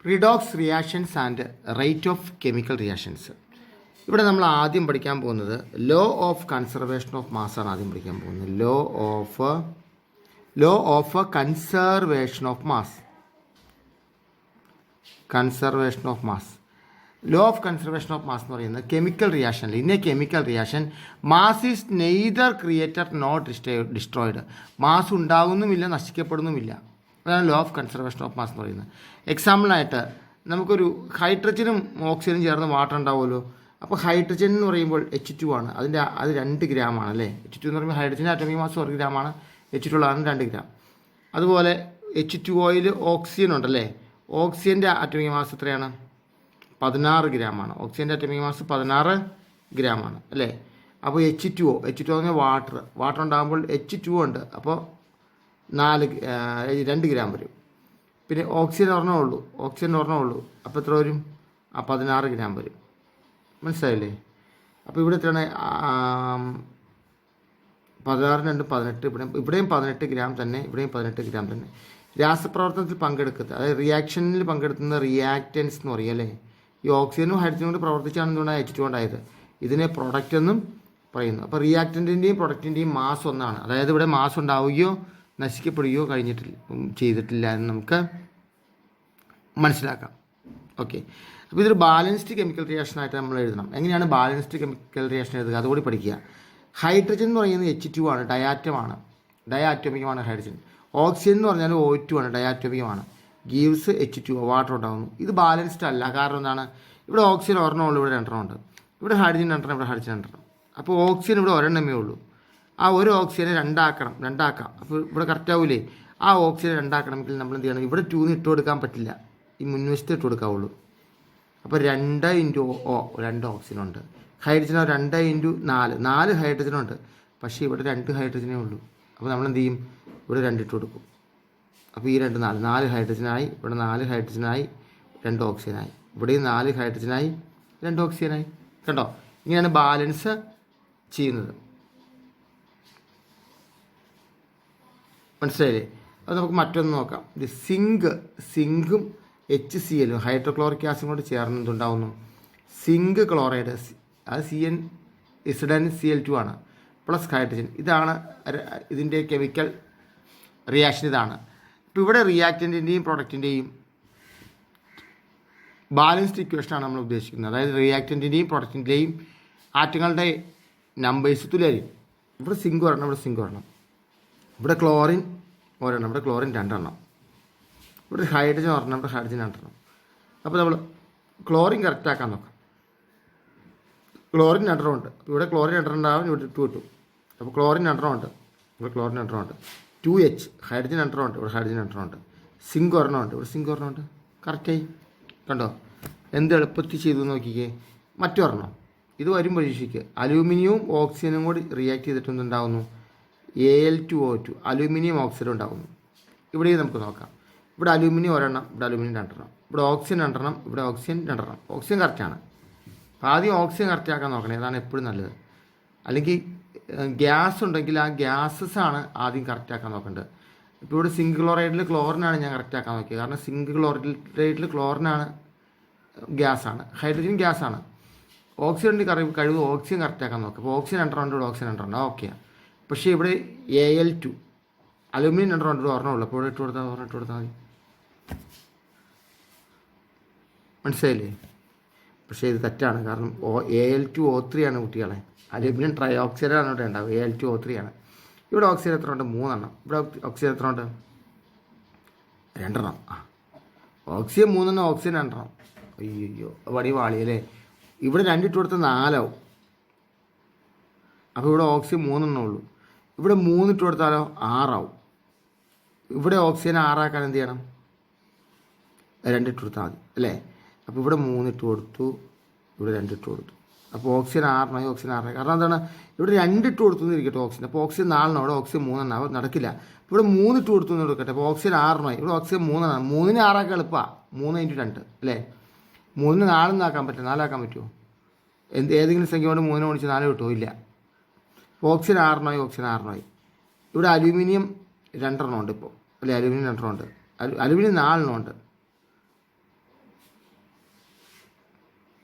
Redox reactions and rate of chemical reactions. ഇവിടെ നമ്മൾ ആദ്യം പഠിക്കാൻ പോകുന്നത് law of conservation of mass ആണ് ആദ്യം പഠിക്കാൻ പോകുന്നത്. Law of conservation of mass. Law of conservation of mass എന്ന് പറയുന്നത് chemical reaction. In a chemical reaction mass is neither created not destroyed. Mass ഉണ്ടാകുന്നുമില്ല, നശിക്കപ്പെടുന്നുമില്ല. അതാണ് law of conservation of mass എന്ന് പറയുന്നത്. എക്സാമ്പിളായിട്ട് നമുക്കൊരു ഹൈഡ്രജനും ഓക്സിജനും ചേർന്ന് വാട്ടർ ഉണ്ടാവുമല്ലോ. അപ്പോൾ ഹൈഡ്രജൻ എന്ന് പറയുമ്പോൾ H2 ആണ്. അത് 2 ഗ്രാമാണ് അല്ലേ. H2 എന്ന് പറയുമ്പോൾ ഹൈഡ്രജൻ്റെ അറ്റോമിക് മാസ് 1 ഗ്രാമാണ്, H2 ഉള്ളതാണ് 2 ഗ്രാം. അതുപോലെ H2Oയിൽ ഓക്സിജൻ ഉണ്ടല്ലേ. ഓക്സിജൻ്റെ അറ്റോമിക് മാസ് എത്രയാണ്? 16 ഗ്രാമാണ്. ഓക്സിജൻ്റെ അറ്റോമിക് മാസ് 16 ഗ്രാമാണ് അല്ലേ. അപ്പോൾ H2O എന്ന് പറഞ്ഞാൽ വാട്ടർ ഉണ്ടാകുമ്പോൾ H2 ഉണ്ട്. അപ്പോൾ 2 ഗ്രാം വരും. പിന്നെ ഓക്സിജൻ ഒരെണ്ണമേ ഉള്ളൂ. അപ്പോൾ എത്ര വരും? 16 ഗ്രാം വരും. മനസ്സിലായില്ലേ? അപ്പോൾ ഇവിടെ എത്രയാണ്? 16 2 18. ഇവിടെയും 18 ഗ്രാം തന്നെ, ഇവിടെയും 18 ഗ്രാം തന്നെ. രാസപ്രവർത്തനത്തിൽ പങ്കെടുക്കുന്നത്, അതായത് റിയാക്ഷനിൽ പങ്കെടുക്കുന്ന റിയാക്റ്റൻസ് എന്ന് പറയും അല്ലേ. ഈ ഓക്സിജനും ഹൈഡ്രജനും കൊണ്ട് പ്രവർത്തിച്ചാണ് എന്തുകൊണ്ടാണ് H2 ഉണ്ടായത്. ഇതിനെ പ്രൊഡക്റ്റ് എന്നും പറയുന്നു. അപ്പോൾ റിയാക്റ്റൻറ്റിൻ്റെയും പ്രൊഡക്റ്റിൻ്റെയും മാസ് ഒന്നാണ്. അതായത് ഇവിടെ മാസ് ഉണ്ടാവുകയോ നശിക്കപ്പെടുകയോ ചെയ്തിട്ടില്ല എന്ന് നമുക്ക് മനസ്സിലാക്കാം. ഓക്കെ. അപ്പോൾ ഇതൊരു ബാലൻസ്ഡ് കെമിക്കൽ റിയാക്ഷൻ ആയിട്ട് നമ്മൾ എഴുതണം. എങ്ങനെയാണ് ബാലൻസ്ഡ് കെമിക്കൽ റിയാക്ഷൻ എഴുതുക അതുകൂടി പഠിക്കുക. ഹൈഡ്രജൻ എന്ന് പറയുന്നത് H2 ആണ്, ഡയാറ്റോമികമാണ് ഹൈഡ്രജൻ. ഓക്സിജൻ എന്ന് പറഞ്ഞാൽ O2 ആണ്, ഡയാറ്റോമികമാണ്. ഗീവ്സ് H2O, വാട്ടർ ഉണ്ടാകുന്നു. ഇത് ബാലൻസ്ഡ് അല്ല. കാരണം എന്താണ്? ഇവിടെ ഓക്സിജൻ ഒരെണ്ണമുള്ളൂ, ഇവിടെ 2 ഉണ്ട്. ഇവിടെ ഹൈഡ്രജൻ 2, ഇവിടെ ഹൈഡ്രജൻ 2. അപ്പോൾ ഓക്സിജൻ ഇവിടെ ഒരെണ്ണമേ ഉള്ളൂ. ആ ഒരു ഓക്സിജനെ രണ്ടാക്കാം. അപ്പോൾ ഇവിടെ കറക്റ്റ് ആവില്ലേ? ആ ഓക്സിജൻ രണ്ടാക്കണമെങ്കിൽ നമ്മൾ എന്ത് ചെയ്യണം? ഇവിടെ 2 ഇട്ട് കൊടുക്കാൻ പറ്റില്ല, ഈ മുൻവശത്ത് ഇട്ട് കൊടുക്കാവുള്ളൂ. അപ്പോൾ 2 × O 2 ഓക്സിജൻ ഉണ്ട്. ഹൈഡ്രജനോ 2 × 4 ഹൈഡ്രജനുണ്ട്. പക്ഷേ ഇവിടെ 2 ഹൈഡ്രജനേ ഉള്ളൂ. അപ്പോൾ നമ്മൾ എന്ത് ചെയ്യും? ഇവിടെ 2 ഇട്ട് കൊടുക്കും. അപ്പോൾ ഈ 2 4 ഹൈഡ്രജനായി, ഇവിടെ 4 ഹൈഡ്രജനായി, 2 ഓക്സിജനായി. ഇവിടെയും 4 ഹൈഡ്രജനായി, 2 ഓക്സിജനായി. കണ്ടോ? ഇങ്ങനെയാണ് ബാലൻസ് ചെയ്യുന്നത്. മനസ്സിലായില്ലേ? അത് നമുക്ക് മറ്റൊന്ന് നോക്കാം. ഇത് സിങ്കും HCl ഹൈഡ്രോക്ലോറിക് ആസിഡും കൂടെ ചേർന്ന് എന്തുണ്ടാവുന്നു? സിങ്ക് ക്ലോറൈഡ്, അത് CnCl2 ആണ്, പ്ലസ് ഹൈഡ്രജൻ. ഇതാണ് ഇതിൻ്റെ കെമിക്കൽ റിയാക്ഷൻ. ഇതാണ്. ഇപ്പോൾ ഇവിടെ റിയാക്റ്റൻറ്റിൻ്റെയും പ്രൊഡക്റ്റിൻ്റെയും ബാലൻസ്ഡ് ഇക്വേഷനാണ് നമ്മൾ ഉദ്ദേശിക്കുന്നത്. അതായത് റിയാക്റ്റൻറ്റിൻ്റെയും പ്രൊഡക്റ്റിൻ്റെയും ആറ്റങ്ങളുടെ നമ്പേഴ്സ് തുല്യമായിരിക്കും. ഇവിടെ സിങ്ക് ഒരെണ്ണം, ഇവിടെ ക്ലോറിൻ ഒരെണ്ണം, ഇവിടെ ക്ലോറിൻ 2 എണ്ണം. ഇവിടെ ഹൈഡ്രജൻ ഒരെണ്ണം, ഇവിടെ ഹൈഡ്രജൻ 2 എണ്ണം. അപ്പോൾ നമ്മൾ ക്ലോറിൻ കറക്റ്റ് ആക്കാൻ നോക്കാം. ക്ലോറിൻ 2 ഉണ്ട്. ഇവിടെ ക്ലോറിൻ 2 ഉണ്ടാവും, ഇവിടെ 2 കിട്ടും. അപ്പോൾ ക്ലോറിൻ 2 ഉണ്ട്, ഇവിടെ ക്ലോറിൻ 2 ഉണ്ട്. 2H ഹൈഡ്രജൻ 2 ഉണ്ട്, ഇവിടെ ഹൈഡ്രജൻ 2 ഉണ്ട്. സിങ്ക് ഒരെണ്ണം ഉണ്ട്, ഇവിടെ സിങ്ക് ഒരെണ്ണം ഉണ്ട്. കറക്റ്റായി. കണ്ടോ? എന്ത് എളുപ്പത്തിൽ ചെയ്തു നോക്കിക്കേ. മറ്റൊരെണ്ണം ഇത് വരും പരീക്ഷയ്ക്ക്. അലൂമിനിയവും ഓക്സിജനും കൂടി റിയാക്ട് ചെയ്തിട്ട് എന്തുണ്ടാവുന്നു? Al2O2 അലൂമിനിയം ഓക്സൈഡ് ഉണ്ടാകുന്നു. ഇവിടെ നമുക്ക് നോക്കാം. ഇവിടെ അലൂമിനിയം ഒരെണ്ണം, ഇവിടെ അലൂമിനിയം 2 എണ്ണം, ഇവിടെ ഓക്സിജൻ 2 എണ്ണം, ഇവിടെ ഓക്സിജൻ 2 എണ്ണം. ഓക്സിജൻ കറക്റ്റാണ്. അപ്പോൾ ആദ്യം ഓക്സിജൻ കറക്റ്റ് ആക്കാൻ നോക്കണേ. അതാണ് എപ്പോഴും നല്ലത്. അല്ലെങ്കിൽ ഗ്യാസ് ഉണ്ടെങ്കിൽ ആ ഗ്യാസസ് ആണ് ആദ്യം കറക്റ്റ് ആക്കാൻ നോക്കേണ്ടത്. ഇപ്പോൾ ഇവിടെ സിങ്ക് ക്ലോറൈഡിൽ ക്ലോറിനാണ് ഞാൻ കറക്റ്റ് ആക്കാൻ നോക്കിയത്. കാരണം സിങ്ക് ക്ലോറൈഡിൽ ക്ലോറിനാണ് ഗ്യാസാണ്, ഹൈഡ്രജൻ ഗ്യാസാണ്. ഓക്സിജൻ്റെ കഴിവ് ഓക്സിജൻ കറക്റ്റ് ആക്കാൻ നോക്കുക. അപ്പോൾ ഓക്സിജൻ 2 ഉണ്ട്, ഇവിടെ ഓക്സിജൻ 2 ഉണ്ട്. ഓക്കെയാണ്. പക്ഷേ ഇവിടെ Al2 അലൂമിനിയം 2 ഉണ്ട്, ഒരെണ്ണമുള്ളൂ. അപ്പോൾ ഇവിടെ ഇട്ട് കൊടുത്താൽ മതി. മനസ്സിലായില്ലേ? പക്ഷേ ഇത് തെറ്റാണ്. കാരണം Al2O3 ആണ് കുട്ടികളെ. അലൂമിനിയം ട്രൈ ഓക്സൈഡാണ് ഇവിടെ ഉണ്ടാവും. Al2O3 ആണ്. ഇവിടെ ഓക്സിജൻ എത്ര ഉണ്ട്? 3 എണ്ണം. ഇവിടെ ഓക്സിജൻ എത്ര ഉണ്ട്? 2 എണ്ണം. ഓക്സിജൻ 3 എണ്ണം, ഓക്സിജൻ 2 എണ്ണം. അയ്യോ വടി വാളിയല്ലേ. ഇവിടെ 2 ഇട്ട് കൊടുത്താൽ 4 ആവും. അപ്പോൾ ഇവിടെ ഓക്സിജൻ 3 എണ്ണം ഉള്ളൂ. ഇവിടെ 3 ഇട്ട് കൊടുത്താലോ 6 ആവും. ഇവിടെ ഓക്സിജൻ 6 ആക്കാൻ എന്ത് ചെയ്യണം? 2 ഇട്ട് കൊടുത്താൽ മതി അല്ലേ. അപ്പോൾ ഇവിടെ 3 ഇട്ട് കൊടുത്തു, ഇവിടെ 2 ഇട്ട് കൊടുത്തു. അപ്പോൾ ഓക്സിജൻ 6 ഓക്സിജൻ 6. കാരണം എന്താണ്? ഇവിടെ 2 ഇട്ട് കൊടുത്തു എന്നിരിക്കട്ടെ ഓക്സിജൻ. അപ്പോൾ ഓക്സിജൻ 4 ഇവിടെ ഓക്സിജൻ 3 എണ്ണം. അപ്പോൾ നടക്കില്ല. ഇവിടെ 3 ഇട്ട് കൊടുത്തു എന്ന് എടുക്കട്ടെ. അപ്പോൾ ഓക്സിജൻ 6 ഇവിടെ ഓക്സിജൻ 3 എണ്ണം. 3നെ 6 ആക്കാൻ എളുപ്പമാണ്. 3 × 2 അല്ലേ. 3നെ 4 ആക്കാൻ പറ്റും, 4 ആക്കാൻ പറ്റുമോ? ഏതെങ്കിലും സംഖ്യ കൊണ്ട് 3 ഗുണിച്ച് 4 കിട്ടുമോ? ഇല്ല. ഓക്സിജൻ 6 ഇവിടെ അലൂമിനിയം 2 എണ്ണം ഉണ്ട് ഇപ്പോൾ അല്ലേ. അലൂമിനിയം 2 എണ്ണം ഉണ്ട്. അലൂമിനിയം 4 എണ്ണം ഉണ്ട്.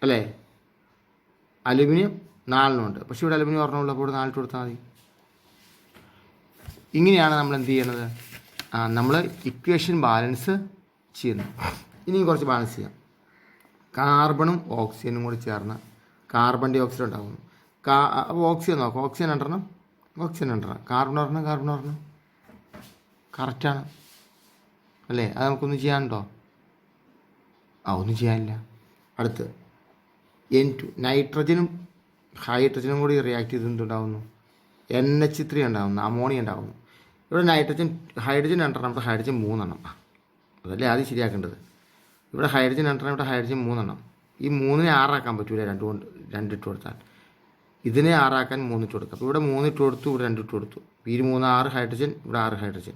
അല്ലേ? അലുമിനിയം 4 ഉണ്ട്, പക്ഷേ ഇവിടെ അലുമിനിയം ഒരെണ്ണമുള്ളൂ, അപ്പോൾ ഇവിടെ 4 ഇട്ട് കൊടുത്താൽ മതി. ഇങ്ങനെയാണ് നമ്മൾ എന്ത് ചെയ്യണത്? നമ്മൾ ഇക്വേഷൻ ബാലൻസ് ചെയ്യുന്നത്. ഇനിയും കുറച്ച് ബാലൻസ് ചെയ്യാം. കാർബണും ഓക്സിജനും കൂടി ചേർന്ന് കാർബൺ ഡൈ ഓക്സൈഡ് ഉണ്ടാകുന്നു. അപ്പോൾ ഓക്സിജൻ നോക്കാം. ഓക്സിജൻ 2 ഓക്സിജൻ 2 കാർബൺ 1 കറക്റ്റാണ് അല്ലേ? അത് നമുക്കൊന്നും ചെയ്യാനുണ്ടോ? ഒന്നും ചെയ്യാനില്ല. അടുത്ത് N2 നൈട്രജനും ഹൈഡ്രജനും കൂടി റിയാക്ട് ചെയ്ത് എന്തുണ്ടാകുന്നു? NH3 ഉണ്ടാകുന്നു, അമോണിയ ഉണ്ടാകുന്നു. ഇവിടെ ഹൈഡ്രജൻ 2 ഇവിടെ ഹൈഡ്രജൻ 3 അതല്ലേ ആദ്യം ശരിയാക്കേണ്ടത്. ഇവിടെ ഹൈഡ്രജൻ 2 ഇവിടെ ഹൈഡ്രജൻ 3 ഈ 3നെ 6 ആക്കാൻ പറ്റൂല, 2 ഇട്ട് കൊടുത്താൽ. ഇതിനെ 6 ആക്കാൻ 3 ഇട്ട് കൊടുക്കുക. അപ്പോൾ ഇവിടെ 3 ഇട്ട് കൊടുത്തു, ഇവിടെ 2 ഇട്ട് കൊടുത്തു. ഈ 3 6 ഹൈഡ്രജൻ, ഇവിടെ 6 ഹൈഡ്രജൻ.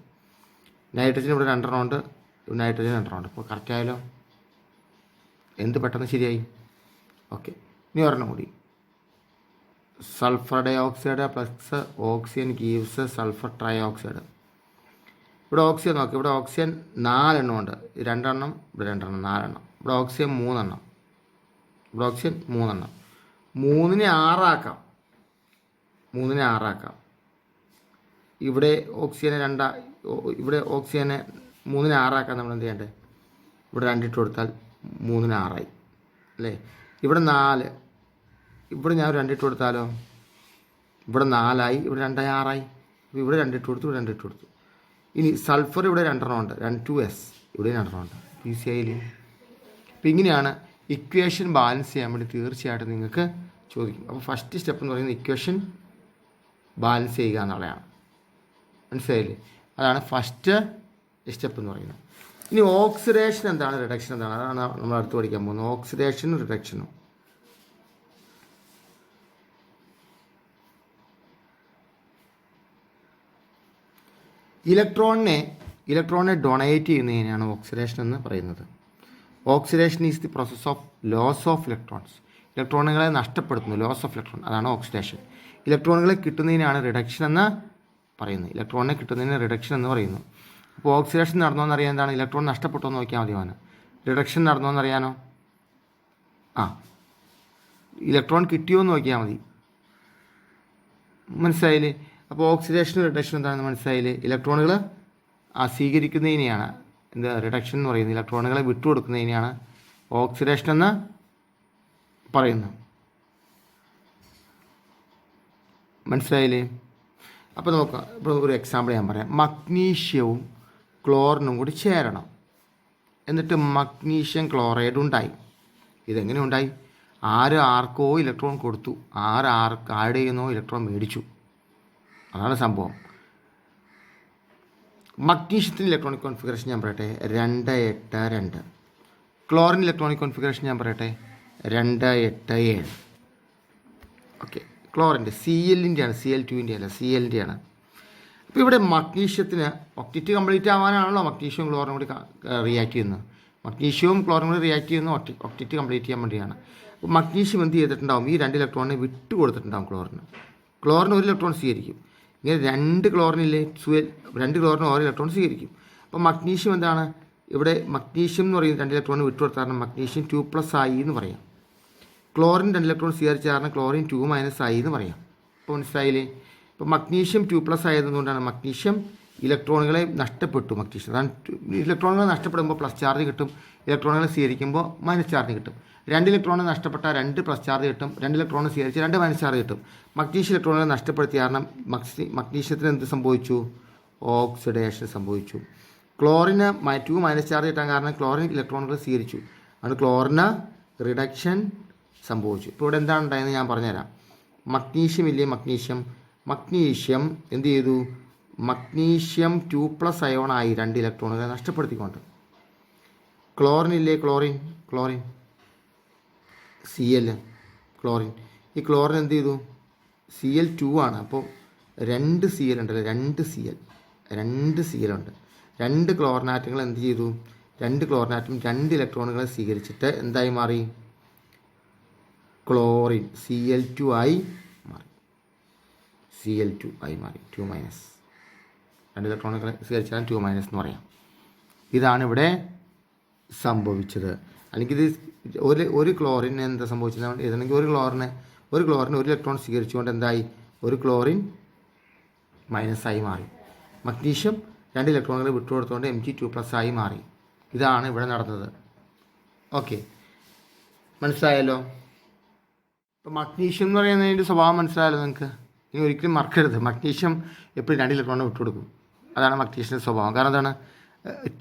നൈട്രജൻ ഇവിടെ 2 ഉണ്ട്, ഇവിടെ നൈട്രജൻ 2 ഉണ്ട്. അപ്പോൾ കറക്റ്റ് ആയാലോ? എന്ത് പെട്ടെന്ന് ശരിയായി. ഓക്കെ, ഇനി ഒരെണ്ണം കൂടി. Sulphur dioxide plus oxygen gives sulphur trioxide. ഇവിടെ ഓക്സിജൻ നോക്കി. ഇവിടെ ഓക്സിജൻ 4 ഉണ്ട്, 2 ഇവിടെ 2 4. ഇവിടെ ഓക്സിജൻ 3 ഇവിടെ ഓക്സിജൻ 3 3നെ 6 ആക്കാം. ഇവിടെ ഓക്സിജനെ 2 ഇവിടെ ഓക്സിജനെ 3നെ 6 ആക്കാൻ നമ്മൾ എന്ത് ചെയ്യേണ്ടത്? ഇവിടെ 2 ഇട്ട് കൊടുത്താൽ 3ന് 6 ആയി അല്ലേ? ഇവിടെ 4, ഇവിടെ ഞാൻ 2 ഇട്ട് കൊടുത്താലോ? ഇവിടെ 4 ആയി, ഇവിടെ 2 6 ആയി. അപ്പോൾ ഇവിടെ 2 ഇട്ട് കൊടുത്തു, ഇവിടെ 2 ഇട്ട് കൊടുത്തു. ഇനി സൾഫർ ഇവിടെ 2 ഉണ്ട്, 2s ഇവിടെ 2 ഉണ്ട്. ഈസിയായില്ലേ? അപ്പോൾ ഇങ്ങനെയാണ് ഇക്വേഷൻ ബാലൻസ് ചെയ്യാൻ വേണ്ടി തീർച്ചയായിട്ടും നിങ്ങൾക്ക് ചോദിക്കും. അപ്പോൾ ഫസ്റ്റ് സ്റ്റെപ്പ് എന്ന് പറയുന്നത് ഇക്വേഷൻ ബാലൻസ് ചെയ്യുക എന്നുള്ളതാണ്. മനസ്സിലായില്ലേ? അതാണ് ഫസ്റ്റ് സ്റ്റെപ്പ് എന്ന് പറയുന്നത്. ഇനി ഓക്സിഡേഷൻ എന്താണ്, റിഡക്ഷൻ എന്താണ്, അതാണ് നമ്മൾ അടുത്ത് പഠിക്കാൻ പോകുന്നത്. ഓക്സിഡേഷനും റിഡക്ഷനും. ഇലക്ട്രോണിനെ ഡൊണേറ്റ് ചെയ്യുന്നതിനാണ് ഓക്സിഡേഷൻ എന്ന് പറയുന്നത്. Oxidation is the process of loss of electrons. ഇലക്ട്രോണുകളെ നഷ്ടപ്പെടുത്തുന്നു, ലോസ് ഓഫ് ഇലക്ട്രോൺ, അതാണ് ഓക്സിഡേഷൻ. ഇലക്ട്രോണുകളെ കിട്ടുന്നതിനാണ് റിഡക്ഷൻ എന്ന് പറയുന്നത്. ഇലക്ട്രോണിനെ കിട്ടുന്നതിന് റിഡക്ഷൻ എന്ന് പറയുന്നു. അപ്പോൾ ഓക്സിഡേഷൻ നടന്നോന്നറിയാൻ എന്താണ്? ഇലക്ട്രോൺ നഷ്ടപ്പെട്ടോ എന്ന് നോക്കിയാൽ മതി. അവന് റിഡക്ഷൻ നടന്നോന്നറിയാനോ? ഇലക്ട്രോൺ കിട്ടിയോ എന്ന് നോക്കിയാൽ മതി. മനസ്സിലായില്ലേ? അപ്പോൾ ഓക്സിഡേഷനും റിഡക്ഷനും എന്താണെന്ന് മനസ്സിലായില്ലേ? ഇലക്ട്രോണുകൾ സ്വീകരിക്കുന്നതിനെയാണ് എന്താ റിഡക്ഷൻ എന്ന് പറയുന്നത്. ഇലക്ട്രോണുകളെ വിട്ടുകൊടുക്കുന്നതിനെയാണ് ഓക്സിഡേഷൻ എന്ന് പറയുന്നത്. മനസ്സിലായില്ലേ? അപ്പോൾ നോക്കാം. ഇപ്പോൾ ഒരു എക്സാമ്പിൾ ഞാൻ പറയാം. മഗ്നീഷ്യവും ക്ലോറിനും കൂടി ചേരണം, എന്നിട്ട് മഗ്നീഷ്യം ക്ലോറൈഡ് ഉണ്ടായി. ഇതെങ്ങനെ ഉണ്ടായി? ആർക്കോ ഇലക്ട്രോൺ കൊടുത്തു, ആരുടെ ചെയ്യുന്നോ ഇലക്ട്രോൺ മേടിച്ചു. അതാണ് സംഭവം. മഗ്നീഷ്യത്തിൻ്റെ ഇലക്ട്രോണിക് കോൺഫിഗറേഷൻ ഞാൻ പറയട്ടെ, 2 8 2. ക്ലോറിൻ ഇലക്ട്രോണിക് കോൺഫിഗറേഷൻ ഞാൻ പറയട്ടെ, 2 8 7. ഓക്കെ, ക്ലോറിൻ്റെ Cl-ൻ്റെയാണ്, Cl2-ൻ്റെ അല്ല, Cl-ൻ്റെയാണ്. അപ്പോൾ ഇവിടെ മഗ്നീഷ്യത്തിന് ഒക്റ്റിറ്റ് കംപ്ലീറ്റ് ആവാനാണല്ലോ മഗ്നീഷ്യവും ക്ലോറിനും കൂടി റിയാക്ട് ചെയ്യുന്നത്. മഗ്നീഷ്യവും ക്ലോറിനും കൂടി റിയാക്ട് ചെയ്യുന്നത് ഒക്റ്റിറ്റ് കംപ്ലീറ്റ് ചെയ്യാൻ വേണ്ടിയാണ്. അപ്പോൾ മഗ്നീഷ്യം എന്ത് ചെയ്തിട്ടുണ്ടാവും? ഈ 2 ഇലക്ട്രോണിനെ വിട്ട് കൊടുത്തിട്ടുണ്ടാവും ക്ലോറിന്. ക്ലോറിന് 1 ഇലക്ട്രോൺ സ്വീകരിക്കും. ഇങ്ങനെ 2 ക്ലോറിനിലെ 2 ക്ലോറിന് 1 ഇലക്ട്രോൺ സ്വീകരിക്കും. അപ്പോൾ മഗ്നീഷ്യം എന്താണ്? ഇവിടെ മഗ്നീഷ്യം എന്ന് പറയുന്നത് 2 ഇലക്ട്രോണിന് വിട്ട് കൊടുത്ത കാരണം മഗ്നീഷ്യം 2+ ആയി എന്ന് പറയാം. ക്ലോറിൻ 2 ഇലക്ട്രോൺ സ്വീകരിച്ച കാരണം ക്ലോറിൻ 2- ആയി എന്ന് പറയാം. അപ്പോൾ മനസ്സിലായില്ലേ? ഇപ്പോൾ മഗ്നീഷ്യം 2+ ആയതുകൊണ്ടാണ് മഗ്നീഷ്യം ഇലക്ട്രോണുകളെ നഷ്ടപ്പെട്ടു. മഗ്നീഷ്യം അതാണ് ഇലക്ട്രോണുകൾ നഷ്ടപ്പെടുമ്പോൾ പ്ലസ് ചാർജ് കിട്ടും, ഇലക്ട്രോണുകൾ സ്വീകരിക്കുമ്പോൾ മൈനസ് ചാർജ് കിട്ടും. 2 ഇലക്ട്രോണ് നഷ്ടപ്പെട്ട 2 പ്ലസ് ചാർജ് കിട്ടും, 2 ഇലക്ട്രോണ് സ്വീകരിച്ച് 2 മൈനസ് ചാർജ് കിട്ടും. മഗ്നീഷ്യം ഇലക്ട്രോണുകളെ നഷ്ടപ്പെടുത്തിയ കാരണം മഗ്നീഷ്യത്തിന് എന്ത് സംഭവിച്ചു? ഓക്സിഡേഷൻ സംഭവിച്ചു. ക്ലോറിന് 2- ചാർജ് കിട്ടാൻ കാരണം ക്ലോറിൻ ഇലക്ട്രോണുകൾ സ്വീകരിച്ചു, അത് ക്ലോറിന് റിഡക്ഷൻ സംഭവിച്ചു. ഇപ്പോൾ ഇവിടെ എന്താണ് ഉണ്ടായെന്ന് ഞാൻ പറഞ്ഞുതരാം. മഗ്നീഷ്യം ഇല്ലേ, മഗ്നീഷ്യം എന്ത് ചെയ്തു? മഗ്നീഷ്യം 2+ അയോണായി 2 ഇലക്ട്രോണുകളെ നഷ്ടപ്പെടുത്തിക്കൊണ്ട്. ക്ലോറിൻ ഇല്ലേ, ക്ലോറിൻ Cl, ക്ലോറിൻ. ഈ ക്ലോറിൻ എന്ത് ചെയ്തു? Cl2 ആണ്. അപ്പോൾ 2 Cl ഉണ്ടല്ലോ, 2 Cl ഉണ്ട്. 2 ക്ലോറിനാറ്റങ്ങൾ എന്ത് ചെയ്തു? 2 ക്ലോറിനാറ്റം 2 ഇലക്ട്രോണുകളെ സ്വീകരിച്ചിട്ട് എന്തായി മാറി? ക്ലോറിൻ Cl2 ആയി മാറി. 2-. 2 ഇലക്ട്രോണുകളെ സ്വീകരിച്ചാൽ 2- എന്ന് പറയാം. ഇതാണ് ഇവിടെ സംഭവിച്ചത്. അല്ലെങ്കിൽ ഇത് ഒരു ക്ലോറിന് എന്താ സംഭവിച്ചത് ഏതാണെങ്കിൽ ഒരു ക്ലോറിന് ഒരു ഇലക്ട്രോൺ സ്വീകരിച്ചുകൊണ്ട് എന്തായി, ഒരു ക്ലോറിൻ മൈനസായി മാറി. മഗ്നീഷ്യം 2 ഇലക്ട്രോണുകൾ വിട്ടുകൊടുത്തുകൊണ്ട് Mg2+ ആയി മാറി. ഇതാണ് ഇവിടെ നടന്നത്. ഓക്കെ, മനസ്സിലായല്ലോ. ഇപ്പോൾ മഗ്നീഷ്യം എന്ന് പറയുന്നതിൻ്റെ സ്വഭാവം മനസ്സിലായല്ലോ നിങ്ങൾക്ക്. ഇനി ഒരിക്കലും മറക്കരുത്, മഗ്നീഷ്യം എപ്പോഴും 2 ഇലക്ട്രോണിനെ വിട്ടുകൊടുക്കും. അതാണ് മഗ്നീഷ്യത്തിൻ്റെ സ്വഭാവം. കാരണം എന്താണ്,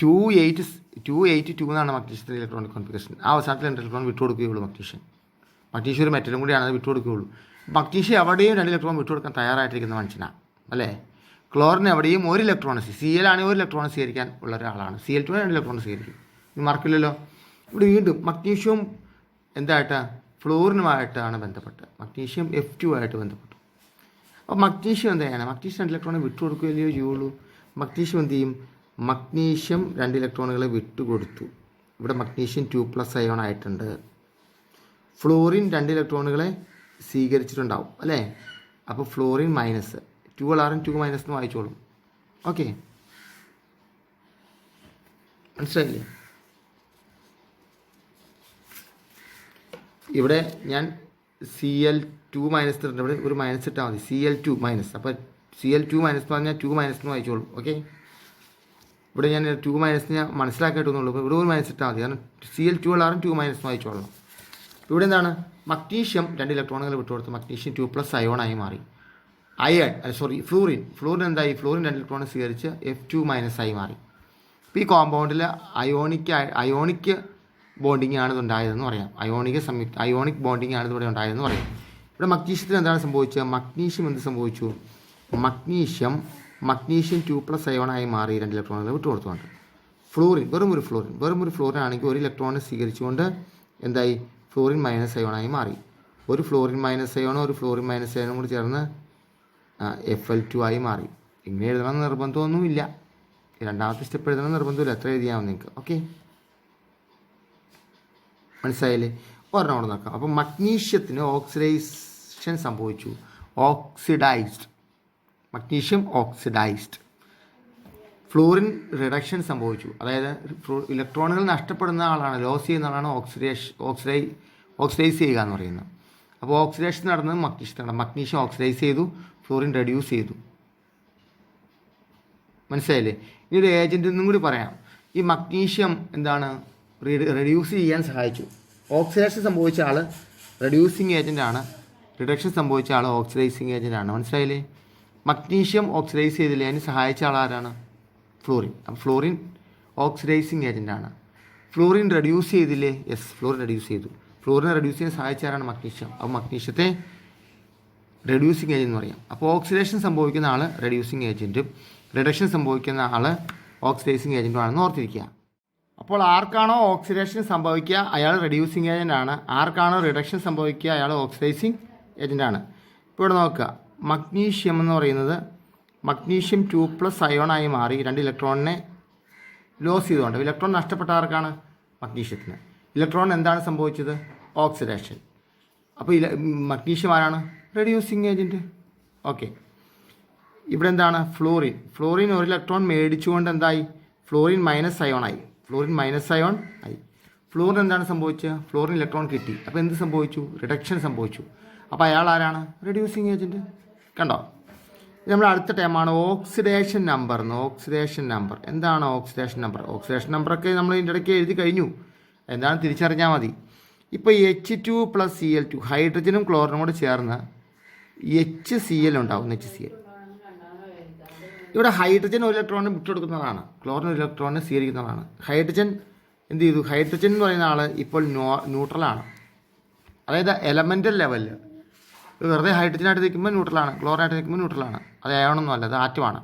282 എന്നാണ് മഗ്നീഷ്യത്തിൻ്റെ ഇലക്ട്രോണിക് കോൺഫിഗറേഷൻ. ആ അവസാനത്തിൽ 2 ഇലക്ട്രോൺ വിട്ടുകൊടുക്കുകയുള്ളൂ മഗ്നീഷ്യം. മഗ്നീഷ്യം ഒരു മെറ്റലും കൂടിയാണ്, അത് വിട്ടുകൊടുക്കുകയുള്ളൂ. മഗ്നീഷ്യം എവിടെയും 2 ഇലക്ട്രോൺ വിട്ടുകൊടുക്കാൻ തയ്യാറായിട്ടിരിക്കുന്ന മനുഷ്യനാണ് അല്ലേ. ക്ലോറിൻ എവിടെയും 1 ഇലക്ട്രോൺ, Cl ആണെങ്കിൽ 1 ഇലക്ട്രോൺ സ്വീകരിക്കാൻ ഉള്ള ഒരാളാണ്. Cl2 2 ഇലക്ട്രോൺ സ്വീകരിക്കും. ഇത് മറക്കില്ലല്ലോ. ഇവിടെ വീണ്ടും മഗ്നീഷ്യവും എന്തായിട്ടാണ്, ഫ്ലോറിനുമായിട്ടാണ് ബന്ധപ്പെട്ട്. മഗ്നീഷ്യം F2 ആയിട്ട് ബന്ധപ്പെട്ടു. അപ്പോൾ മഗ്നീഷ്യം എന്താണ്, മഗ്നീഷ്യം 2 ഇലക്ട്രോണെ വിട്ടുകൊടുക്കുകയല്ലയോ ചെയ്യുള്ളൂ. മഗ്നീഷ്യം എന്ത് ചെയ്യും, മഗ്നീഷ്യം 2 ഇലക്ട്രോണുകളെ വിട്ടുകൊടുത്തു. ഇവിടെ മഗ്നീഷ്യം 2+ അയോൺ ആയിട്ടുണ്ട്. ഫ്ലോറിൻ 2 ഇലക്ട്രോണുകളെ സ്വീകരിച്ചിട്ടുണ്ടാവും അല്ലേ. അപ്പോൾ ഫ്ലോറിൻ മൈനസ്, 2 2 എന്ന് വായിച്ചോളും. ഓക്കെ, മനസ്സിലായില്ലേ. ഇവിടെ ഞാൻ Cl2 ഇട്ടിട്ടുണ്ട്, ഇവിടെ ഒരു മൈനസ് ഇട്ടാൽ മതി. Cl2-. അപ്പോൾ Cl2- എന്ന് പറഞ്ഞാൽ 2- എന്ന് വായിച്ചോളൂ. ഓക്കെ, ഇവിടെ ഞാൻ 2- ഞാൻ മനസ്സിലാക്കിയിട്ടുള്ളൂ. ഇവിടെ ഒരു മൈനസ് ഇട്ടാൽ മതി. കാരണം Cl2 2- എന്ന് വായിച്ചോളാം. ഇവിടെ എന്താണ്, മഗ്നീഷ്യം 2 ഇലക്ട്രോണുകൾ വിട്ടുകൊടുത്ത് മഗ്നീഷ്യം 2+ അയോണായി മാറി. ഫ്ലോറിൻ എന്തായി, ഫ്ലോറിൻ 2 ഇലക്ട്രോൺ സ്വീകരിച്ച് F2- ആയി മാറി. അപ്പോൾ ഈ കോമ്പൗണ്ടിൽ അയോണിക് ബോണ്ടിങ് ആണ് ഇതുണ്ടായതെന്ന് പറയാം. അയോണിക് ബോണ്ടിങ് ആണ് ഇവിടെ ഉണ്ടായതെന്ന് പറയാം. ഇവിടെ മഗ്നീഷ്യത്തിന് എന്താണ് സംഭവിച്ചത്, മഗ്നീഷ്യം എന്ത് സംഭവിച്ചു, മഗ്നീഷ്യം 2+ അയോണായി മാറി 2 ഇലക്ട്രോണുകൾ വിട്ടുകൊടുത്തുകൊണ്ട്. ഫ്ലോറിൻ വെറും ഒരു ഫ്ലോറിൻ ആണെങ്കിൽ 1 ഇലക്ട്രോണിനെ സ്വീകരിച്ചുകൊണ്ട് എന്തായി, ഫ്ലോറിൻ മൈനസ് അയോണായി മാറി. ഒരു ഫ്ലോറിൻ മൈനസ് അയോണും ഒരു ഫ്ലോറിൻ മൈനസ് അയോണും കൂടി ചേർന്ന് Fl2 ആയി മാറി. ഇങ്ങനെ എഴുതണം നിർബന്ധമൊന്നുമില്ല. രണ്ടാമത്തെ സ്റ്റെപ്പ് എഴുതണം നിർബന്ധമില്ല, എത്ര എഴുതിയാവും നിങ്ങൾക്ക്. ഓക്കെ, മനസ്സിലായില്ലേ. ഒരെണ്ണം കൂടെ നോക്കാം. അപ്പോൾ മഗ്നീഷ്യത്തിന് ഓക്സിഡേഷൻ സംഭവിച്ചു, മഗ്നീഷ്യം ഓക്സിഡൈസ്ഡ്. ഫ്ലോറിൻ റിഡക്ഷൻ സംഭവിച്ചു, അതായത് ഇലക്ട്രോണുകൾ നഷ്ടപ്പെടുന്ന ആളാണ്, ലോസ് ചെയ്യുന്ന ആളാണ് ഓക്സിഡൈസ് ചെയ്യുക എന്ന് പറയുന്നത്. അപ്പോൾ ഓക്സിഡേഷൻ നടന്നത് മഗ്നീഷ്യത്തിനാണ്. മഗ്നീഷ്യം ഓക്സിഡൈസ് ചെയ്തു, ഫ്ലോറിൻ റെഡ്യൂസ് ചെയ്തു. മനസ്സിലായില്ലേ. ഇനി ഒരു ഏജൻറ്റ് എന്നും കൂടി പറയാം. ഈ മഗ്നീഷ്യം എന്താണ്, റെഡ്യൂസ് ചെയ്യാൻ സഹായിച്ചു. ഓക്സിഡേഷൻ സംഭവിച്ച ആൾ റെഡ്യൂസിങ് ഏജൻ്റാണ്, റിഡക്ഷൻ സംഭവിച്ച ആൾ ഓക്സിഡൈസിങ് ഏജൻ്റാണ്. മനസ്സിലായില്ലേ. മഗ്നീഷ്യം ഓക്സിഡൈസ് ചെയ്തില്ലേ, അതിന് സഹായിച്ച ആളാരാണ്, ഫ്ലോറിൻ. അപ്പോൾ ഫ്ലോറിൻ ഓക്സിഡൈസിങ് ഏജൻ്റാണ്. ഫ്ലോറിൻ റെഡ്യൂസ് ചെയ്തില്ലേ, യെസ്, ഫ്ലോറിൻ റെഡ്യൂസ് ചെയ്തു. ഫ്ലോറിനെ റെഡ്യൂസ് ചെയ്യാൻ സഹായിച്ച ആരാണ്, മഗ്നീഷ്യം. അപ്പോൾ മഗ്നീഷ്യത്തെ റെഡ്യൂസിങ് ഏജൻറ്റ് എന്ന് പറയാം. അപ്പോൾ ഓക്സിഡേഷൻ സംഭവിക്കുന്ന ആൾ റെഡ്യൂസിങ് ഏജൻറ്റും റിഡക്ഷൻ സംഭവിക്കുന്ന ആൾ ഓക്സിഡൈസിങ് ഏജൻറ്റും ആണെന്ന് ഓർത്തിരിക്കുക. അപ്പോൾ ആർക്കാണോ ഓക്സിഡേഷൻ സംഭവിക്കുക അയാൾ റെഡ്യൂസിങ് ഏജൻ്റാണ്, ആർക്കാണോ റിഡക്ഷൻ സംഭവിക്കുക അയാൾ ഓക്സിഡൈസിങ് ഏജൻ്റാണ്. ഇപ്പോൾ ഇവിടെ നോക്കുക, മഗ്നീഷ്യം എന്ന് പറയുന്നത് മഗ്നീഷ്യം 2+ അയോണായി മാറി 2 ഇലക്ട്രോണിനെ ലോസ് ചെയ്തുകൊണ്ട്. ഇലക്ട്രോൺ നഷ്ടപ്പെട്ട ആർക്കാണ്, മഗ്നീഷ്യത്തിന്. ഇലക്ട്രോൺ എന്താണ് സംഭവിച്ചത്, ഓക്സിഡേഷൻ. അപ്പോൾ മഗ്നീഷ്യം ആരാണ്, റെഡ്യൂസിങ് ഏജൻറ്റ്. ഓക്കെ, ഇവിടെ എന്താണ്, ഫ്ലോറിൻ 1 ഇലക്ട്രോൺ മേടിച്ചുകൊണ്ട് എന്തായി, ഫ്ലോറിൻ മൈനസ് അയോൺ ആയി. ഫ്ലോറിൻ എന്താണ് സംഭവിച്ചത്, ഫ്ലോറിൻ ഇലക്ട്രോൺ കിട്ടി. അപ്പോൾ എന്ത് സംഭവിച്ചു, റിഡക്ഷൻ സംഭവിച്ചു. അപ്പോൾ അയാൾ ആരാണ്, റെഡ്യൂസിങ് ഏജൻറ്റ്. കണ്ടോ. നമ്മൾ അടുത്ത ടൈമാണ് ഓക്സിഡേഷൻ നമ്പർ. എന്താണ് ഓക്സിഡേഷൻ നമ്പറൊക്കെ നമ്മൾ ഇതിൻ്റെ ഇടയ്ക്ക് എഴുതി കഴിഞ്ഞു, എന്താണ് തിരിച്ചറിഞ്ഞാൽ മതി. ഇപ്പോൾ H2+ Cl2 ഹൈഡ്രജനും ക്ലോറിനും കൂടെ ചേർന്ന് HCl ഉണ്ടാവും, HCl. ഇവിടെ ഹൈഡ്രജൻ 1 ഇലക്ട്രോണിന് വിട്ടുകൊടുക്കുന്നതാണ്, ക്ലോറിൻ 1 ഇലക്ട്രോണിനെ സ്വീകരിക്കുന്നതാണ്. ഹൈഡ്രജൻ എന്ത് ചെയ്തു, ഹൈഡ്രജൻ എന്ന് പറയുന്ന ആൾ ഇപ്പോൾ ന്യൂട്രലാണ്, അതായത് എലമെൻ്റൽ ലെവലിൽ. വെറുതെ ഹൈഡ്രജനായിട്ട് നിൽക്കുമ്പോൾ ന്യൂട്രലാണ്, ക്ലോറിനായിട്ട് നിൽക്കുമ്പോൾ ന്യൂട്രലാണ്. അത് അയോണൊന്നും അല്ല, അത് ആറ്റമാണ്.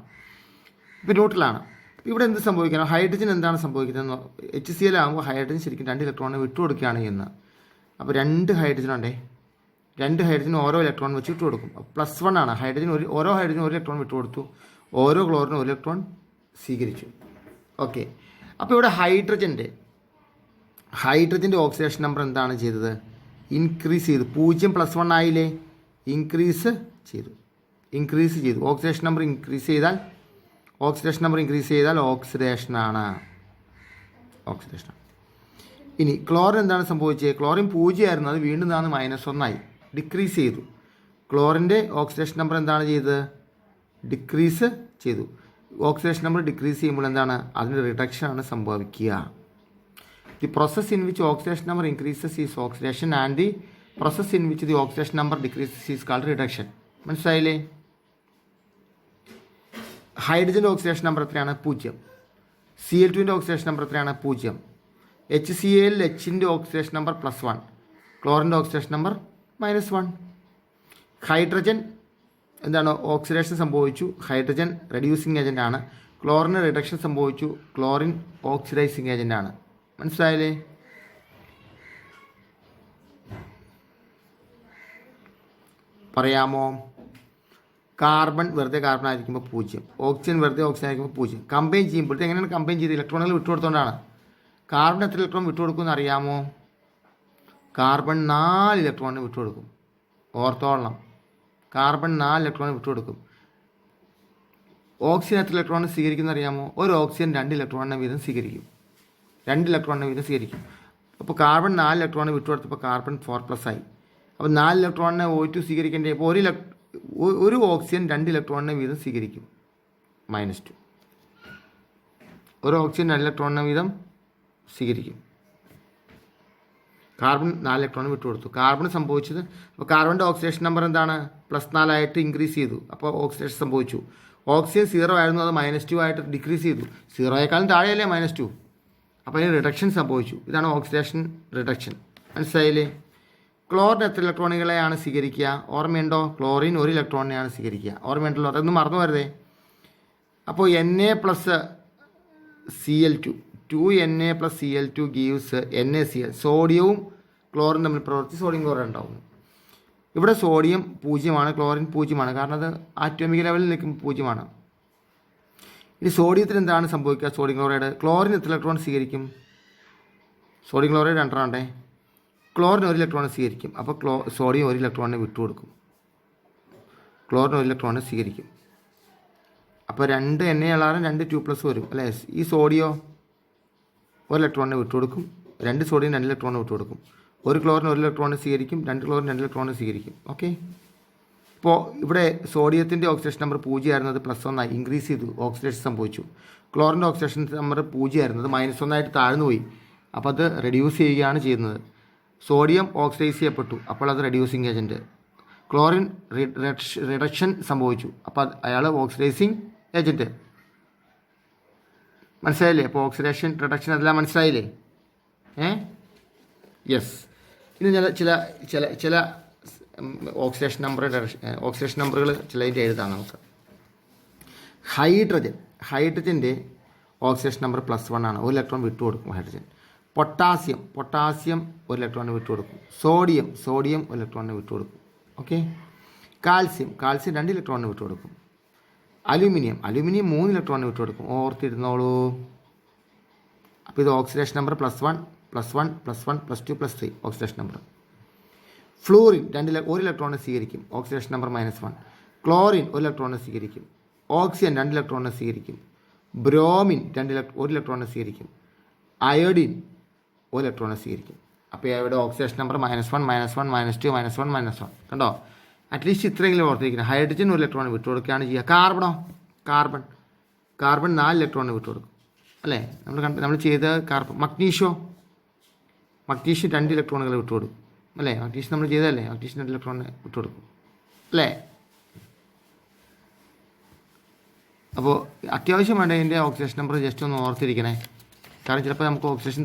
ഇപ്പോൾ ന്യൂട്രലാണ്. ഇവിടെ എന്ത് സംഭവിക്കണം, ഹൈഡ്രജൻ എന്താണ് സംഭവിക്കുന്നത്, HCl ആകുമ്പോൾ ഹൈഡ്രജൻ ശരിക്കും 2 ഇലക്ട്രോണിനെ വിട്ടുകൊടുക്കുകയാണ് ചെയ്യുന്നത്. അപ്പോൾ 2 ഹൈഡ്രജൻ ഉണ്ടേ, 2 ഹൈഡ്രജൻ ഓരോ ഇലക്ട്രോൺ വെച്ച് വിട്ടു കൊടുക്കും. +1 ആണ്. ഓരോ ഹൈഡ്രജൻ 1 ഇലക്ട്രോൺ വിട്ടു കൊടുത്തു, ഓരോ ക്ലോറിനും 1 ഇലക്ട്രോൺ സ്വീകരിച്ചു. ഓക്കെ, അപ്പോൾ ഇവിടെ ഹൈഡ്രജൻ്റെ ഓക്സിഡേഷൻ നമ്പർ എന്താണ് ചെയ്തത്, ഇൻക്രീസ് ചെയ്തു. 0+1 ആയില്ലേ, ഇൻക്രീസ് ചെയ്തു. ഓക്സിഡേഷൻ നമ്പർ ഇൻക്രീസ് ചെയ്താൽ ഓക്സിഡേഷനാണ്. ഇനി ക്ലോറിൻ എന്താണ് സംഭവിച്ചത്? ക്ലോറിൻ 0 ആയിരുന്നു, അത് വീണ്ടും എന്താണ് -1 ഡിക്രീസ് ചെയ്തു. ക്ലോറിൻ്റെ ഓക്സിഡേഷൻ നമ്പർ എന്താണ് ചെയ്തത്? ഡിക്രീസ് ചെയ്തു. ഓക്സിഡേഷൻ നമ്പർ ഡിക്രീസ് ചെയ്യുമ്പോൾ എന്താണ്? അതിൻ്റെ റിഡക്ഷനാണ് സംഭവിക്കുക. The process in which oxidation number increases is oxidation and the process in which the oxidation number decreases is called reduction. മനസ്സിലായില്ലേ? ഹൈഡ്രജൻ്റെ ഓക്സിഡേഷൻ നമ്പർ എത്രയാണ്? 0. Cl2ൻ്റെ ഓക്സിഡേഷൻ നമ്പർ എത്രയാണ്? 0. HCl Hൻ്റെ ഓക്സിഡേഷൻ നമ്പർ +1. ക്ലോറിൻ്റെ oxidation number -1. Hydrogen എന്താണ്? Oxidation സംഭവിച്ചു. Hydrogen reducing agent ആണ്. ക്ലോറിന് reduction സംഭവിച്ചു. ക്ലോറിൻ ഓക്സിഡൈസിങ് ഏജൻ്റ് ആണ്. മനസ്സിലായില്ലേ? പറയാമോ? കാർബൺ വെറുതെ കാർബൺ ആയിരിക്കുമ്പോൾ 0, ഓക്സിജൻ വെറുതെ ഓക്സിജൻ ആയിരിക്കുമ്പോൾ 0. കമ്പൈൻ ചെയ്യുമ്പോഴത്തെ എങ്ങനെയാണ് കമ്പൈൻ ചെയ്ത്? ഇലക്ട്രോണുകൾ വിട്ടുകൊടുത്തുകൊണ്ടാണ്. കാർബൺ എത്ര ഇലക്ട്രോൺ വിട്ടുകൊടുക്കുമെന്ന് അറിയാമോ? കാർബൺ 4 ഇലക്ട്രോണിന് വിട്ടുകൊടുക്കും. ഓർത്തോളണം, കാർബൺ 4 ഇലക്ട്രോണിന് വിട്ടുകൊടുക്കും. ഓക്സിജൻ എത്ര ഇലക്ട്രോണിന് സ്വീകരിക്കുന്ന അറിയാമോ? ഒരു ഓക്സിജൻ 2 ഇലക്ട്രോണിനെ വീതം സ്വീകരിക്കും. 2 ഇലക്ട്രോണിനെ വീതം സ്വീകരിക്കും. അപ്പോൾ കാർബൺ 4 ഇലക്ട്രോണിന് വിട്ടുകൊടുത്തപ്പോൾ കാർബൺ 4+ ആയി. അപ്പോൾ 4 ഇലക്ട്രോണിനെ O2 സ്വീകരിക്കേണ്ടത്. ഇപ്പോൾ ഒരു ഓക്സിജൻ 2 ഇലക്ട്രോണിനെ വീതം സ്വീകരിക്കും. -2. ഒരു ഓക്സിജൻ 2 ഇലക്ട്രോണിനെ വീതം സ്വീകരിക്കും. കാർബൺ 4 ഇലക്ട്രോൺ വിട്ടുകൊടുത്തു. കാർബൺ സംഭവിച്ചത്, അപ്പോൾ കാർബണിൻ്റെ ഓക്സിഡേഷൻ നമ്പർ എന്താണ്? +4 ആയിട്ട് ഇൻക്രീസ് ചെയ്തു. അപ്പോൾ ഓക്സിഡേഷൻ സംഭവിച്ചു. ഓക്സിജൻ 0 ആയിരുന്നു, അത് -2 ആയിട്ട് ഡിക്രീസ് ചെയ്തു. 0യേക്കാളും താഴെയല്ലേ -2. അപ്പോൾ അതിന് റിഡക്ഷൻ സംഭവിച്ചു. ഇതാണ് ഓക്സിഡേഷൻ റിഡക്ഷൻ. മനസ്സിലായില്ലേ? ക്ലോറിൻ എത്ര ഇലക്ട്രോണുകളെയാണ് സ്വീകരിക്കുക? ഓർമ്മയുണ്ടോ? ക്ലോറിൻ 1 ഇലക്ട്രോണിനെയാണ് സ്വീകരിക്കുക. ഓർമ്മയുണ്ടല്ലോ? അതൊന്നും മറന്നു വരുതേ. അപ്പോൾ Na+Cl2 2Na+Cl2 gives NaCl. സോഡിയവും chlorine തമ്മിൽ പ്രവർത്തിച്ച് സോഡിയം ക്ലോറൈഡ് ഉണ്ടാകുന്നു. ഇവിടെ സോഡിയം 0ആണ്, ക്ലോറിൻ 0ആണ്. കാരണം അത് ആറ്റോമിക് ലെവലിൽ നിൽക്കുമ്പോൾ 0ആണ്. ഇനി സോഡിയത്തിന് എന്താണ് സംഭവിക്കുക? Sodium chloride. ക്ലോറിൻ എത്ര ഇലക്ട്രോൺ സ്വീകരിക്കും? സോഡിയം ക്ലോറൈഡ് 2 ക്ലോറിൻ 1 ഇലക്ട്രോൺ സ്വീകരിക്കും. അപ്പോൾ സോഡിയം 1 ഇലക്ട്രോണിനെ വിട്ടുകൊടുക്കും. ക്ലോറിൻ 1 ഇലക്ട്രോണിനെ സ്വീകരിക്കും. അപ്പോൾ 2 Na+2 2+ വരും അല്ലേ? ഈ സോഡിയോ 1 ഇലക്ട്രോണിനെ വിട്ടുകൊടുക്കും. 2 സോഡിയം 2 ഇലക്ട്രോണിനെ വിട്ടുകൊടുക്കും. 1 ക്ലോറിൻ 1 ഇലക്ട്രോണിനെ സ്വീകരിക്കും. 2 ക്ലോറിൻ 2 ഇലക്ട്രോണിനെ സ്വീകരിക്കും. ഓക്കെ. ഇപ്പോൾ ഇവിടെ സോഡിയത്തിൻ്റെ ഓക്സിഡേഷൻ നമ്പർ 0 ആയിരുന്നത് +1 ആയി ഇൻക്രീസ് ചെയ്തു. ഓക്സിഡേഷൻ സംഭവിച്ചു. ക്ലോറിൻ്റെ ഓക്സിഡേഷൻ നമ്പർ 0 ആയിരുന്നത് -1 ആയിട്ട് താഴ്ന്നു പോയി. അപ്പോൾ അത് റെഡ്യൂസ് ചെയ്യുകയാണ് ചെയ്യുന്നത്. സോഡിയം ഓക്സിഡൈസ് ചെയ്യപ്പെട്ടു. അപ്പോൾ അത് റെഡ്യൂസിങ് ഏജൻറ്റ്. ക്ലോറിൻ റിഡക്ഷൻ സംഭവിച്ചു. അപ്പോൾ അയാൾ ഓക്സിഡൈസിങ് ഏജൻറ്റ്. മനസ്സിലായില്ലേ? അപ്പോൾ ഓക്സിഡേഷൻ റിഡക്ഷൻ അതെല്ലാം മനസ്സിലായില്ലേ? യെസ്. ഇനി ചില ഓക്സിഡേഷൻ നമ്പറുകൾ ചിലതിൻ്റെ എഴുതാം നമുക്ക്. ഹൈഡ്രജൻ്റെ ഓക്സിഡേഷൻ നമ്പർ +1 ആണ്. 1 ഇലക്ട്രോൺ വിട്ടുകൊടുക്കും ഹൈഡ്രജൻ. പൊട്ടാസ്യം 1 ഇലക്ട്രോണിന് വിട്ടുകൊടുക്കും. സോഡിയം 1 ഇലക്ട്രോണിന് വിട്ടുകൊടുക്കും. ഓക്കെ. കാൽസ്യം 2 ഇലക്ട്രോണിന് വിട്ടുകൊടുക്കും. അലുമിനിയം 3 ഇലക്ട്രോണിന് വിട്ടുകൊടുക്കും. ഓർത്തിരുന്നോളൂ. അപ്പോൾ ഇത് oxidation number +1 +1 +1 +2 +3 oxidation number. Fluorine 1 ഇലക്ട്രോണിനെ സ്വീകരിക്കും. Oxidation number -1. ക്ലോറിൻ 1 ഇലക്ട്രോണിനെ സ്വീകരിക്കും. ഓക്സിജൻ 2 ഇലക്ട്രോണിനെ സ്വീകരിക്കും. ബ്രോമിൻ 1 ഇലക്ട്രോണിനെ സ്വീകരിക്കും. അയോഡിൻ 1 ഇലക്ട്രോണിനെ സ്വീകരിക്കും. അപ്പോൾ ഇവിടെ ഓക്സിഡേഷൻ നമ്പർ -1 -1 -2 -1 -1 കണ്ടോ? അറ്റ്ലീസ്റ്റ് ഇത്രയെങ്കിലും ഓർത്തിരിക്കുന്നത്. ഹൈഡ്രജൻ 1 ഇലക്ട്രോൺ വിട്ടുകൊടുക്കുകയാണ് ചെയ്യുക. കാർബൺ 4 ഇലക്ട്രോണിന് വിട്ടുകൊടുക്കും അല്ലേ? നമ്മൾ ചെയ്ത മഗ്നീഷ്യം 2 ഇലക്ട്രോണുകൾ വിട്ടുകൊടുക്കും അല്ലേ? മഗ്നീഷ്യം നമ്മൾ ചെയ്തതല്ലേ? മഗ്നീഷ്യം 2 ഇലക്ട്രോണിന് വിട്ടുകൊടുക്കും അല്ലേ? അപ്പോൾ അത്യാവശ്യം വേണ്ട ഇതിൻ്റെ ഓക്സിഡേഷൻ നമ്പർ ജസ്റ്റ് ഒന്ന് ഓർത്തിരിക്കണേ. കാരണം ചിലപ്പോൾ നമുക്ക് ഓക്സിഡേഷൻ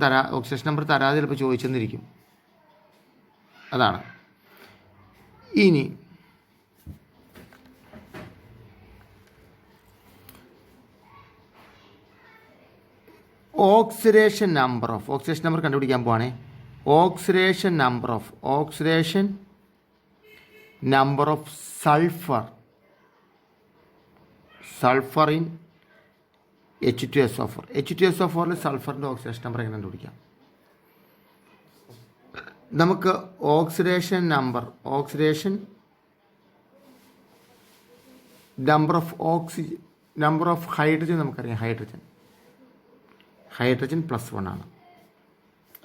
നമ്പർ തരാതെ ചിലപ്പോൾ ചോദിച്ചെന്നിരിക്കും. അതാണ്. ഇനി ഓക്സിഡേഷൻ നമ്പർ കണ്ടുപിടിക്കാൻ പോവാണേ. Oxidation number of sulphur in H2SO4. H2SO4ൽ സൾഫറിൻ്റെ ഓക്സിഡേഷൻ നമ്പർ എങ്ങനെ കണ്ടുപിടിക്കാം? നമുക്ക് ഓക്സിഡേഷൻ നമ്പർ ഓഫ് ഹൈഡ്രജൻ നമുക്കറിയാം. ഹൈഡ്രജൻ +1 ആണ്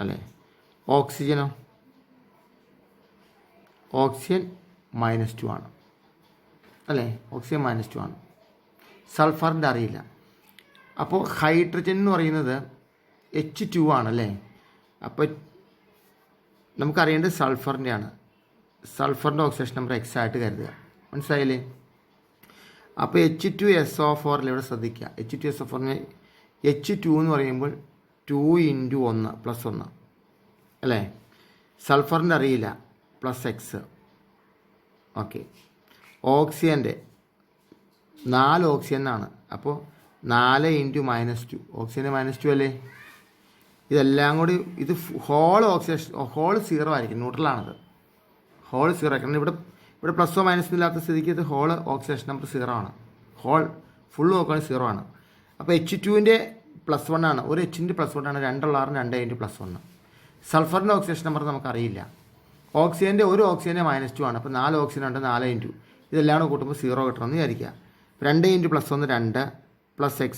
അല്ലേ? ഓക്സിജനോ? ഓക്സിജൻ -2 ആണ് അല്ലേ? ഓക്സിജൻ -2 ആണ്. സൾഫറിൻ്റെ അറിയില്ല. അപ്പോൾ ഹൈഡ്രജൻ എന്ന് പറയുന്നത് H2 ആണല്ലേ? അപ്പോൾ നമുക്കറിയേണ്ടത് സൾഫറിൻ്റെ ആണ്. സൾഫറിൻ്റെ ഓക്സിഡേഷൻ നമ്പർ X ആയിട്ട് കരുതുക. മനസ്സിലായില്ലേ? അപ്പോൾ H2SO4 ഇവിടെ ശ്രദ്ധിക്കുക. H2SO4 H2 എന്ന് പറയുമ്പോൾ 2 × 1 + 1 അല്ലേ? സൾഫറിൻ്റെ അറിയില്ല +X. ഓക്കെ. ഓക്സിജൻ്റെ 4 ഓക്സിജനാണ്. അപ്പോൾ 4 × -2 ഓക്സിജന് -2 അല്ലേ? ഇതെല്ലാം കൂടി ഇത് ഹോൾ ഓക്സിജൻ ഹോൾ 0 ആയിരിക്കും. ന്യൂട്രലാണത്. ഹോൾ 0 കാരണം ഇവിടെ പ്ലസോ മൈനസോ ഇല്ലാത്ത സ്ഥിതിക്ക് ഇത് ഹോൾ ഓക്സിഡേഷൻ നമ്പർ 0 ആണ്. ഹോൾ ഫുൾ നോക്കുകയാണെങ്കിൽ 0 ആണ്. അപ്പോൾ H2ൻ്റെ +1 ആണ്. ഒരു Hൻ്റെ +1 ആണ്. 2 ഉള്ള 2 × +1. സൾഫറിൻ്റെ ഓക്സിഡേഷൻ നമ്പർ നമുക്കറിയില്ല. ഓക്സിജൻ്റെ ഒരു ഓക്സിജൻ്റെ -2 ആണ്. അപ്പോൾ 4 ഓക്സിജൻ ഉണ്ട്. 4 × ഇതെല്ലാം കൂടെ കൂട്ടുമ്പോൾ 0 കിട്ടണമെന്ന് വിചാരിക്കുക. 2 × +1 2 +X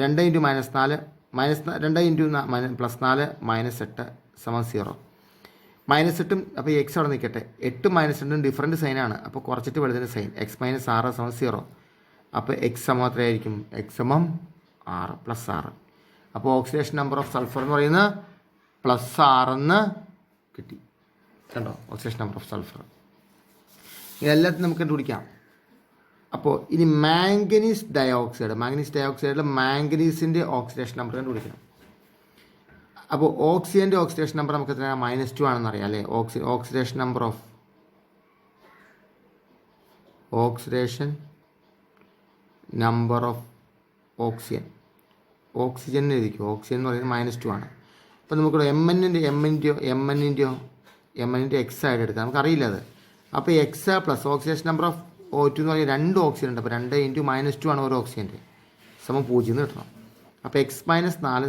2 × -4 -2 × +4 -8 = 0. -8ഉം അപ്പോൾ X അവിടെ നിൽക്കട്ടെ. 8 -2 ഡിഫറൻറ്റ് സൈനാണ്. അപ്പോൾ കുറച്ചിട്ട് വലുതിൻ്റെ സൈൻ X - 6 = 0. അപ്പോൾ X എത്രയായിരിക്കും? X = 6 +6. അപ്പോൾ ഓക്സിഡേഷൻ നമ്പർ ഓഫ് സൾഫർ എന്ന് പറയുന്നത് +6 എന്ന് കിട്ടി. കണ്ടോ? Oxidation number of sulphur. ഇതെല്ലാത്തിനും നമുക്ക് കണ്ടുപിടിക്കാം. അപ്പോൾ ഇനി മാംഗനീസ് ഡയോക്സൈഡിൽ മാംഗനീസിൻ്റെ ഓക്സിഡേഷൻ നമ്പർ കണ്ടുപിടിക്കണം. അപ്പോൾ ഓക്സിജൻ്റെ ഓക്സിഡേഷൻ നമ്പർ നമുക്ക് എത്രയാണ്? -2 ആണെന്ന് അറിയാം അല്ലേ? ഓക്സിഡേഷൻ നമ്പർ ഓഫ് ഓക്സിജൻ എഴുതിക്കും. ഓക്സിജൻ എന്ന് പറയുന്നത് -2 ആണ്. അപ്പോൾ നമുക്കിവിടെ എമ്മിൻ്റെയോ X ആയിട്ട് എടുക്കാം. നമുക്കറിയില്ല അത്. അപ്പോൾ X + oxidation number of O2 എന്ന് പറയുന്നത് 2 ഓക്സിജൻ ഉണ്ട്. അപ്പോൾ 2 × -2 ആണ് ഒരു ഓക്സിജൻ്റെ =0 എന്ന് കിട്ടണം. അപ്പോൾ X - 4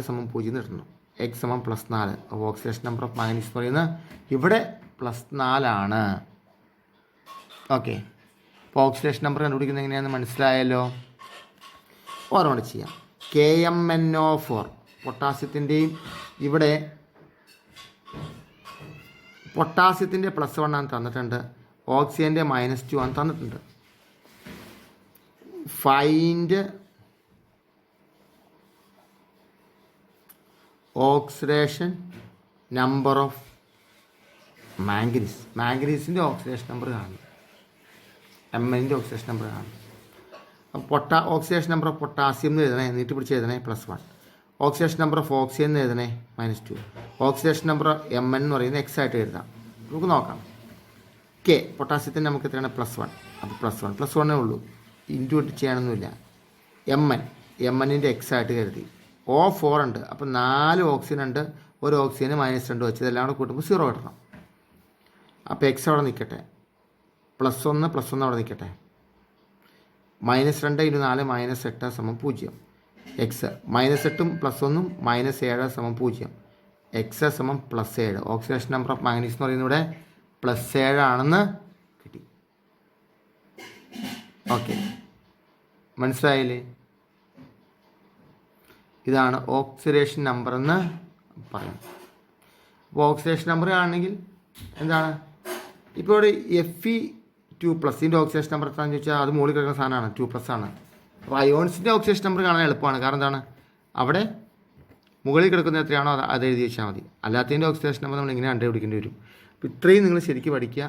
=0 എന്ന് കിട്ടണം. X = +4. അപ്പോൾ ഓക്സിഡേഷൻ നമ്പർ ഓഫ് മാംഗനീസ് എന്ന് പറയുന്നത് ഇവിടെ +4 ആണ്. ഓക്കെ. അപ്പോൾ ഓക്സിഡേഷൻ നമ്പർ കണ്ടുപിടിക്കുന്നത് എങ്ങനെയാണെന്ന് മനസ്സിലായല്ലോ. ഓർമ്മ ചെയ്യാം. KMnO4 പൊട്ടാസ്യത്തിൻ്റെയും ഇവിടെ പൊട്ടാസ്യത്തിൻ്റെ +1 ആണ് തന്നിട്ടുണ്ട്. ഓക്സിജൻ്റെ -2 ആണ് തന്നിട്ടുണ്ട്. ഫൈൻഡ് ഓക്സിഡേഷൻ നമ്പർ ഓഫ് മാംഗനീസിൻ്റെ ഓക്സിഡേഷൻ നമ്പർ കാണും. Mൻ്റെ ഓക്സിഡേഷൻ നമ്പർ കാണും. അപ്പോൾ ഓക്സിഡേഷൻ നമ്പർ ഓഫ് പൊട്ടാസ്യം എന്ന് എഴുതണേ. നീട്ടി പിടിച്ച് എഴുതണേ +1. ഓക്സിഡേഷൻ നമ്പർ ഓഫ് ഓക്സിജൻ എന്ന് എഴുതണേ -2. ഓക്സിഡേഷൻ നമ്പർ Mn എന്ന് പറയുന്നത് X ആയിട്ട് എഴുതാം. നമുക്ക് നോക്കാം. പൊട്ടാസ്യത്തിന് നമുക്ക് എത്രയാണ്? +1. അപ്പോൾ +1 ഉള്ളൂ. ഇൻറ്റു ചെയ്യാനൊന്നുമില്ല. Mnൻ്റെ X ആയിട്ട് കരുതി. O4 ഉണ്ട്. അപ്പോൾ 4 ഓക്സിജൻ ഉണ്ട്. ഒരു ഓക്സിജന് -2 വെച്ച് ഇതെല്ലാം കൂടെ കൂട്ടുമ്പോൾ 0 കിട്ടണം. അപ്പോൾ X അവിടെ നിൽക്കട്ടെ. +1 അവിടെ നിൽക്കട്ടെ. -2 × 4 -8 = 0. X -8ഉം +1ഉം -7 = 0. X = +7. Oxidation number of manganese എന്ന് പറയുന്നത് ഇവിടെ +7 ആണെന്ന് കിട്ടി. ഓക്കെ, മനസ്സിലായില്ലേ? ഇതാണ് ഓക്സിഡേഷൻ നമ്പർ എന്ന് പറയാം. അപ്പോൾ ഓക്സിഡേഷൻ നമ്പർ ആണെങ്കിൽ എന്താണ്? ഇപ്പോൾ ഇവിടെ Fe2+ൻ്റെ ഓക്സിഡേഷൻ നമ്പർ എത്രയാണെന്ന് ചോദിച്ചാൽ അത് മുകളിൽ കിടക്കുന്ന സാധനമാണ്, 2+ ആണ്. അപ്പോൾ അയോൺസിൻ്റെ ഓക്സിഡേഷൻ നമ്പർ കാണാൻ എളുപ്പമാണ്. കാരണം എന്താണ്? അവിടെ മുകളിൽ കിടക്കുന്ന എത്രയാണോ അത് എഴുതി വെച്ചാൽ മതി. അല്ലാത്തതിൻ്റെ ഓക്സിഡേഷൻ നമ്പർ നമ്മൾ ഇങ്ങനെ കണ്ടുപിടിക്കേണ്ടി വരും. അപ്പോൾ ഇത്രയും നിങ്ങൾ ശരിക്കും പഠിക്കുക.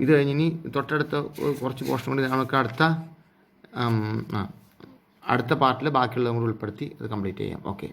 ഇത് കഴിഞ്ഞ് ഇനി തൊട്ടടുത്ത കുറച്ച് പോർഷൻ കൂടി നമുക്ക് അടുത്ത പാർട്ടിൽ ബാക്കിയുള്ളതും കൂടി ഉൾപ്പെടുത്തി അത് കംപ്ലീറ്റ് ചെയ്യാം. ഓക്കെ.